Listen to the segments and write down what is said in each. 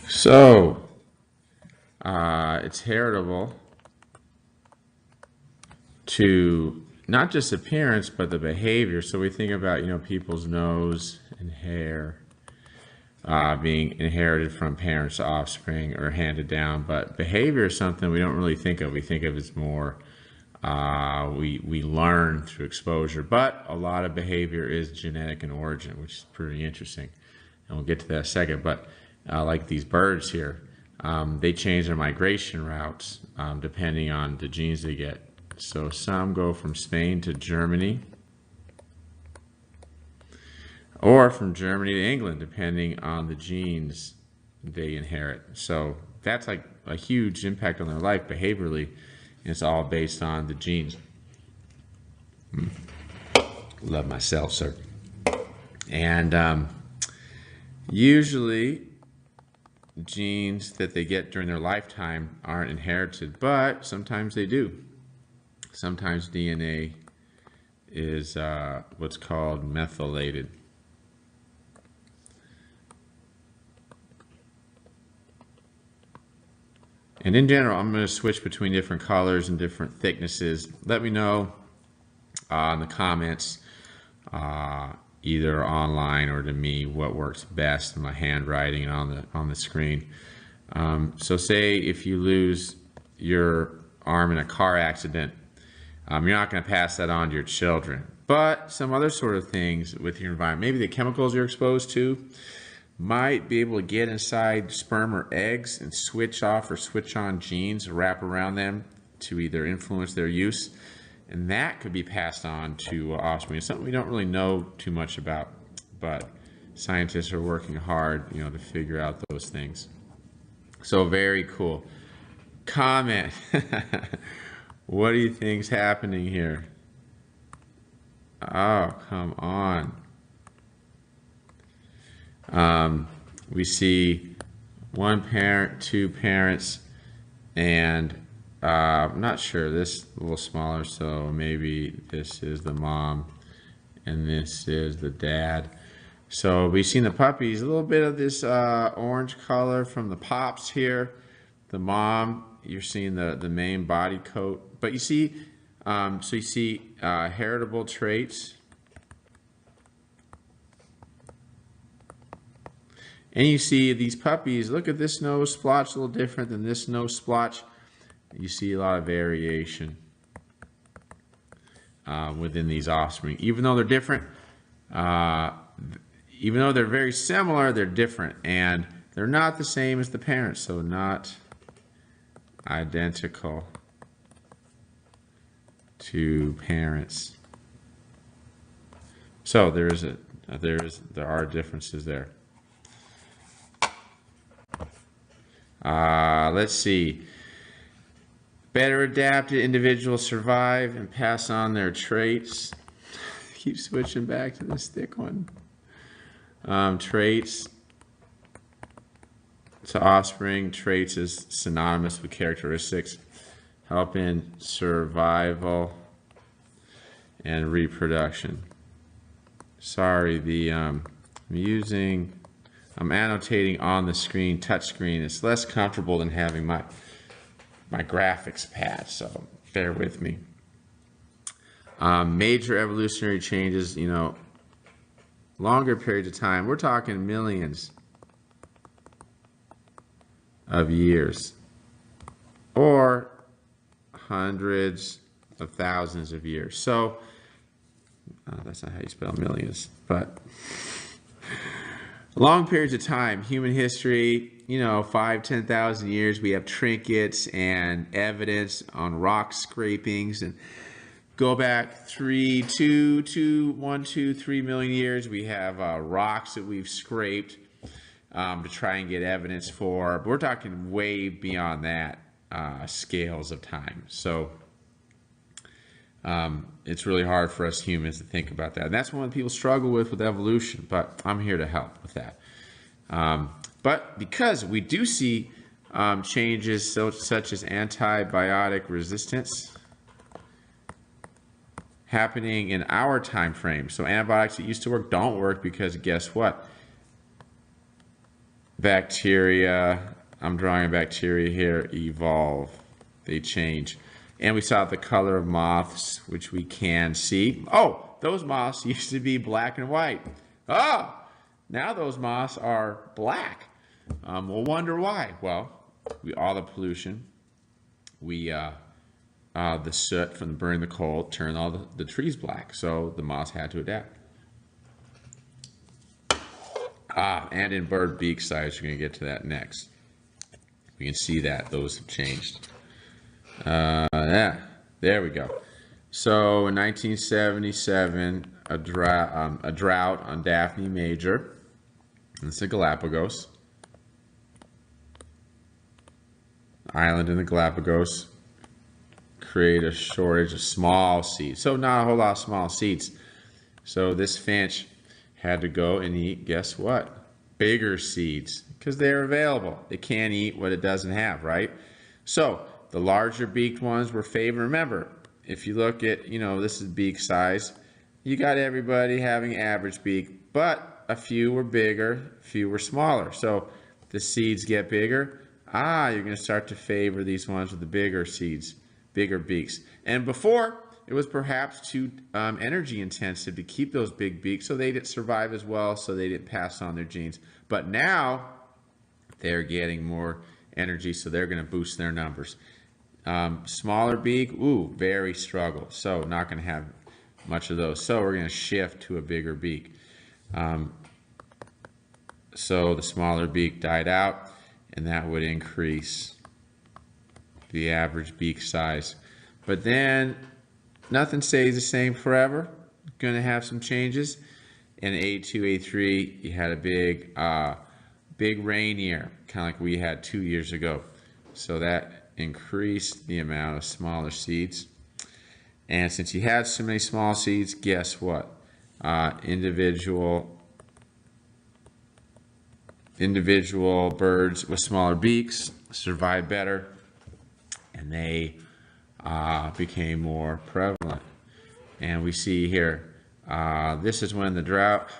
So, it's heritable to not just appearance, but the behavior. So we think about, people's nose and hair being inherited from parents to offspring or handed down. But behavior is something we don't really think of. We think of as more we learn through exposure. But a lot of behavior is genetic in origin, which is pretty interesting. And we'll get to that in a second. But like these birds here, they change their migration routes depending on the genes they get. So some go from Spain to Germany, or from Germany to England, depending on the genes they inherit. So that's like a huge impact on their life behaviorally, and it's all based on the genes. Love myself, sir. And usually genes that they get during their lifetime aren't inherited, but sometimes they do. Sometimes DNA is what's called methylated. And in general, I'm going to switch between different colors and different thicknesses. Let me know in the comments, either online or to me, what works best in my handwriting and on the screen. So say if you lose your arm in a car accident, you're not going to pass that on to your children. But some other sort of things with your environment, maybe the chemicals you're exposed to, might be able to get inside sperm or eggs and switch off or switch on genes, wrap around them to either influence their use, and that could be passed on to offspring. It's something we don't really know too much about, but scientists are working hard, to figure out those things. So very cool. Comment. What do you think's happening here? Oh, come on. We see one parent, two parents, and I'm not sure, this a little smaller, so maybe this is the mom and this is the dad. So we've seen the puppies, a little bit of this orange color from the pops here. The mom, you're seeing the main body coat, but you see, heritable traits. And you see these puppies, look at this nose splotch, a little different than this nose splotch. You see a lot of variation within these offspring. Even though they're different, even though they're very similar, they're different. And they're not the same as the parents, so not identical to parents. So there are differences there. Let's see. Better adapted individuals survive and pass on their traits. Keep switching back to this thick one. Traits to offspring. Traits is synonymous with characteristics. Help in survival and reproduction. Sorry, I'm annotating on the screen, touch screen. It's less comfortable than having my graphics pad, so bear with me. Major evolutionary changes, longer periods of time. We're talking millions of years, or hundreds of thousands of years. So, that's not how you spell millions, but long periods of time, human history, 5,000-10,000 years, we have trinkets and evidence on rock scrapings, and go back 3 to 3 million years, we have rocks that we've scraped to try and get evidence for, but we're talking way beyond that scales of time. So it's really hard for us humans to think about that. And that's one people struggle with evolution, but I'm here to help with that. But because we do see changes such as antibiotic resistance happening in our time frame. So antibiotics that used to work don't work because guess what? bacteria, I'm drawing a bacteria here, evolve. They change. And we saw the color of moths, which we can see. Oh, those moths used to be black and white. Oh, now those moths are black. We'll wonder why. Well, all the pollution, the soot from the burning the coal turned all the trees black. So the moths had to adapt. And in bird beak size, we're going to get to that next. We can see that those have changed. Yeah, there we go. So in 1977, a drought on Daphne major. It's the Galapagos island in the Galapagos. Create a shortage of small seeds. So not a whole lot of small seeds. So this finch had to go and eat, guess what? Bigger seeds, because they're available. It can't eat what it doesn't have, right? So the larger beaked ones were favored. Remember, if you look at, this is beak size, you got everybody having average beak, but a few were bigger, a few were smaller. So the seeds get bigger. You're going to start to favor these ones with the bigger seeds, bigger beaks. And before, it was perhaps too energy intensive to keep those big beaks, so they didn't survive as well, so they didn't pass on their genes. But now they're getting more energy, so they're going to boost their numbers. Smaller beak, very struggle. So not going to have much of those. So we're going to shift to a bigger beak. So the smaller beak died out, and that would increase the average beak size. But then nothing stays the same forever. Going to have some changes. In A2, A3, you had a big rain year, kind of like we had 2 years ago. So that increased the amount of smaller seeds. And since you had so many small seeds, guess what? Individual birds with smaller beaks survived better, and they became more prevalent. And we see here, this is when the drought,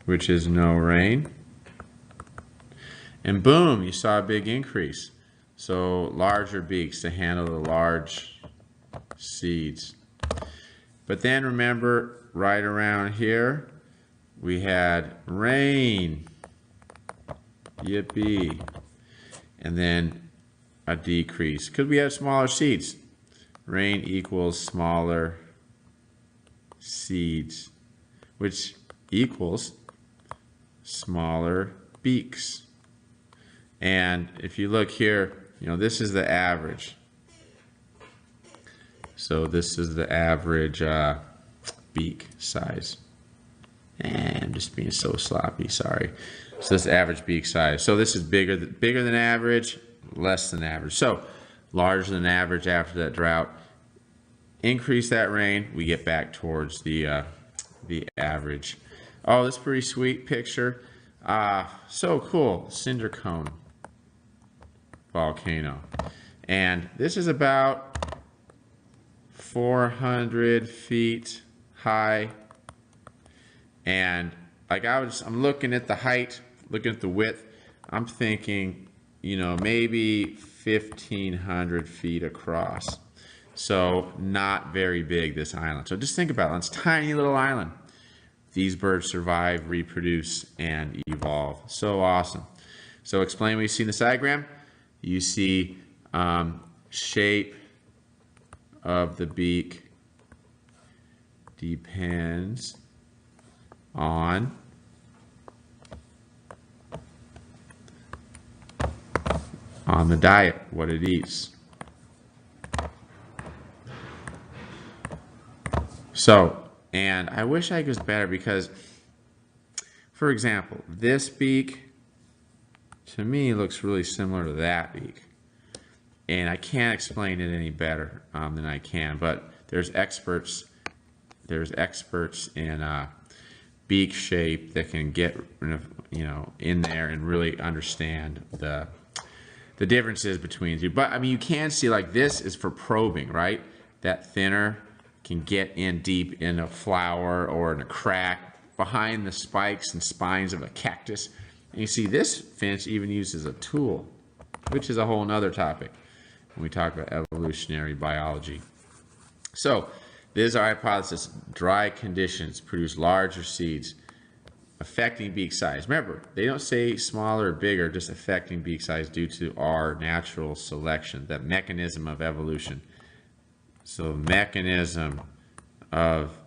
which is no rain. And boom, you saw a big increase. So larger beaks to handle the large seeds. But then remember, right around here, we had rain. Yippee. And then a decrease because we had smaller seeds. Rain equals smaller seeds, which equals smaller beaks. And if you look here, this is the average. So this is the average beak size. And I'm just being so sloppy, sorry. So this average beak size. So this is bigger than average, less than average. So larger than average after that drought. Increase that rain, we get back towards the average. Oh, this is a pretty sweet picture. So cool, cinder cone volcano. And this is about 400 feet high. And like I'm looking at the height, looking at the width, I'm thinking, maybe 1,500 feet across. So not very big, this island. So just think about it, it's a tiny little island. These birds survive, reproduce, and evolve. So awesome. So explain what you see in this diagram. You see shape of the beak depends on the diet, what it eats. So, and I wish I was better because, for example, this beak to me looks really similar to that beak. And I can't explain it any better than I can, but there's experts in beak shape that can get in there and really understand the differences between the two. But I mean, you can see like this is for probing, right? That thinner can get in deep in a flower or in a crack behind the spikes and spines of a cactus. And you see this finch even uses a tool, which is a whole nother topic when we talk about evolutionary biology. So this is our hypothesis. Dry conditions produce larger seeds, affecting beak size. Remember, they don't say smaller or bigger, just affecting beak size due to our natural selection, that mechanism of evolution. So mechanism of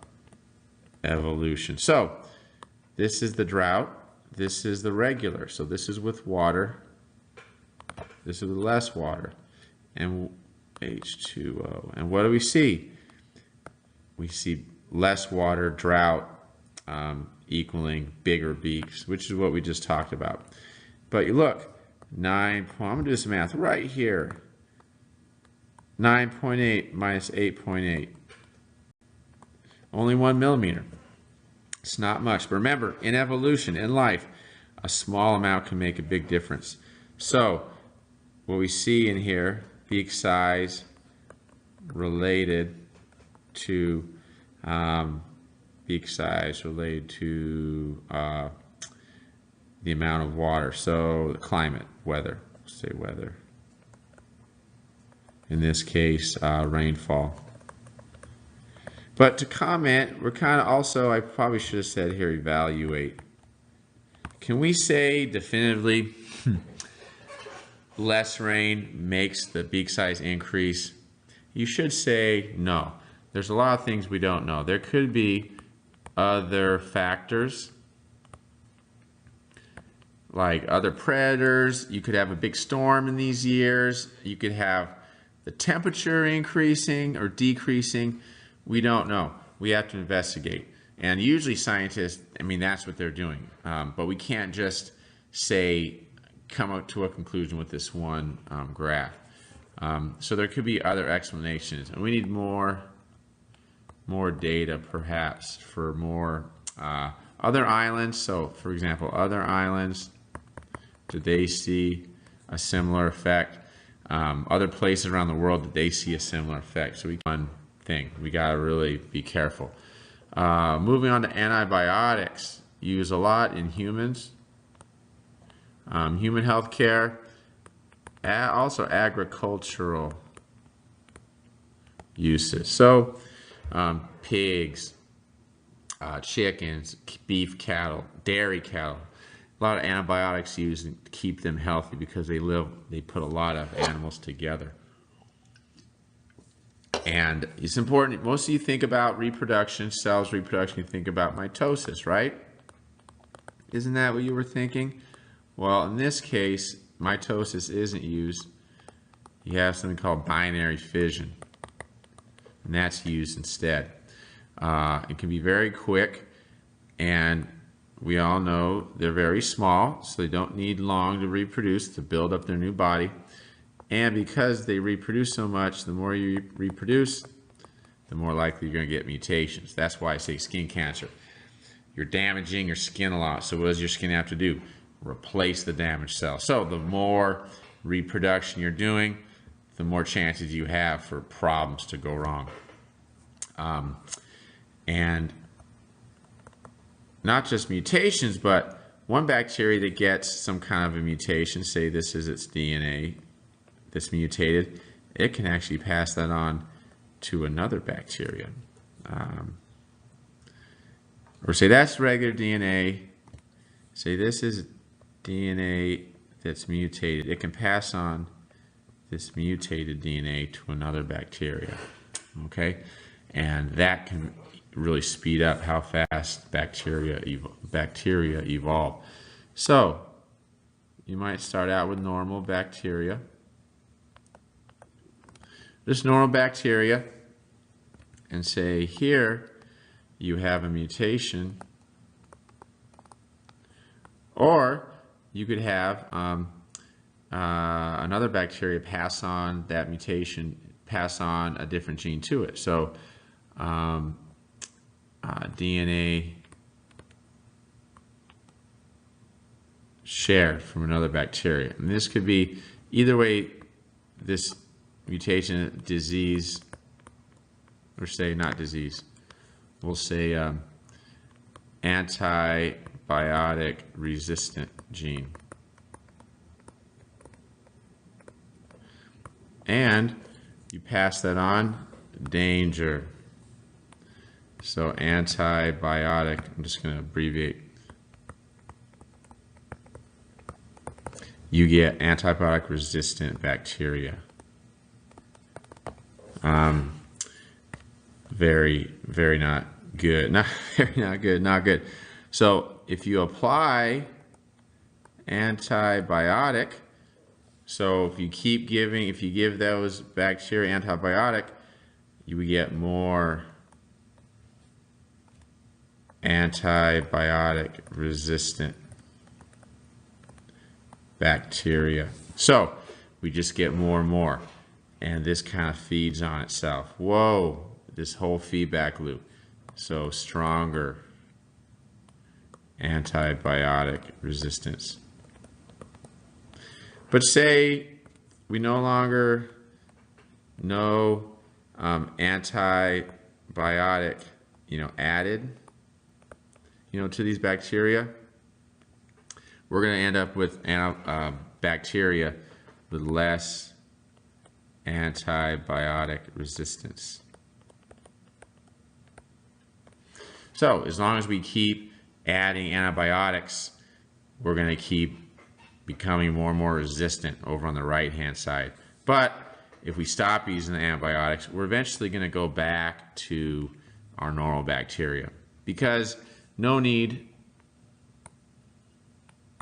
evolution. So this is the drought. This is the regular. So this is with water. This is with less water. And H2O. And what do we see? We see less water, drought, equaling bigger beaks, which is what we just talked about. But you look, I'm going to do some math right here. 9.8 minus 8.8. Only 1 millimeter. It's not much. But remember, in evolution, in life, a small amount can make a big difference. So what we see in here, beak size related to the amount of water. So the climate, weather, say weather. In this case, rainfall. But to comment, we're kind of also, I probably should have said here, evaluate. Can we say definitively less rain makes the beak size increase? You should say no. There's a lot of things we don't know. There could be other factors, like other predators. You could have a big storm in these years. You could have the temperature increasing or decreasing. We don't know. We have to investigate. And usually scientists, I mean, that's what they're doing. But we can't just say, come up to a conclusion with this one graph. So there could be other explanations. And we need more data, perhaps, for more other islands. So, for example, other islands, did they see a similar effect? Other places around the world, did they see a similar effect? So one thing, we got to really be careful. Moving on to antibiotics, used a lot in humans, human health care, also agricultural uses. So pigs, chickens, beef cattle, dairy cattle. A lot of antibiotics used to keep them healthy because they put a lot of animals together. And it's important, most of you think about reproduction, cells reproduction, you think about mitosis, right? Isn't that what you were thinking? Well, in this case, mitosis isn't used. You have something called binary fission, and that's used instead. It can be very quick, and we all know they're very small, so they don't need long to reproduce to build up their new body. And because they reproduce so much, the more you reproduce, the more likely you're going to get mutations. That's why I say skin cancer. You're damaging your skin a lot. So what does your skin have to do? Replace the damaged cells. So the more reproduction you're doing, the more chances you have for problems to go wrong. And not just mutations, but one bacteria that gets some kind of a mutation, say this is its DNA, that's mutated, it can actually pass that on to another bacteria. Or say that's regular DNA, say this is DNA that's mutated. It can pass on this mutated DNA to another bacteria, okay? And that can really speed up how fast bacteria evolve. So you might start out with normal bacteria. This normal bacteria, and say here you have a mutation, or you could have another bacteria pass on that mutation, pass on a different gene to it. So DNA shared from another bacteria. And this could be either way, this mutation, disease, or say not disease. We'll say antibiotic resistant gene. And you pass that on, danger. So antibiotic, I'm just going to abbreviate. You get antibiotic resistant bacteria. Very, very not good. Not very not good, not good. So if you apply antibiotic, so if you keep giving, if you give those bacteria antibiotic, you would get more antibiotic resistant bacteria. So we just get more and more, and this kind of feeds on itself. Whoa, this whole feedback loop. So stronger antibiotic resistance. But say we no longer know antibiotic, added, to these bacteria. We're going to end up with bacteria with less antibiotic resistance. So as long as we keep adding antibiotics, we're going to keep becoming more and more resistant over on the right-hand side. But if we stop using the antibiotics, we're eventually going to go back to our normal bacteria, because no need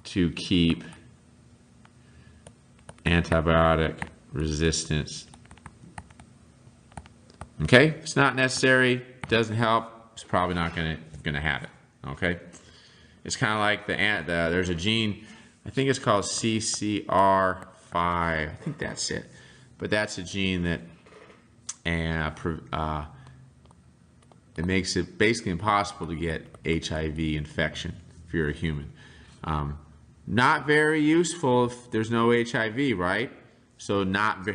to keep antibiotic resistance. Okay, it's not necessary, doesn't help, it's probably not going to have it. Okay, it's kind of like there's a gene, I think it's called CCR5. I think that's it, but that's a gene that it makes it basically impossible to get HIV infection if you're a human. Not very useful if there's no HIV, right? So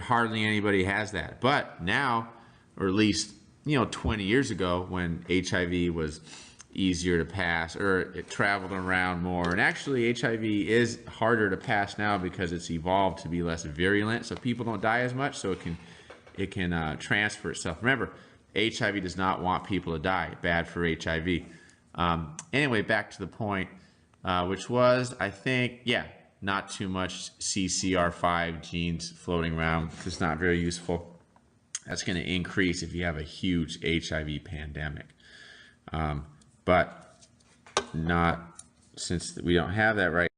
hardly anybody has that. But now, or at least 20 years ago, when HIV was easier to pass, or it traveled around more, and actually HIV is harder to pass now because it's evolved to be less virulent, so people don't die as much, so it can transfer itself. Remember, HIV does not want people to die. Bad for HIV. Anyway, back to the point, which was, I think, not too much CCR5 genes floating around. It's not very useful. That's going to increase if you have a huge HIV pandemic. But not, since we don't have that right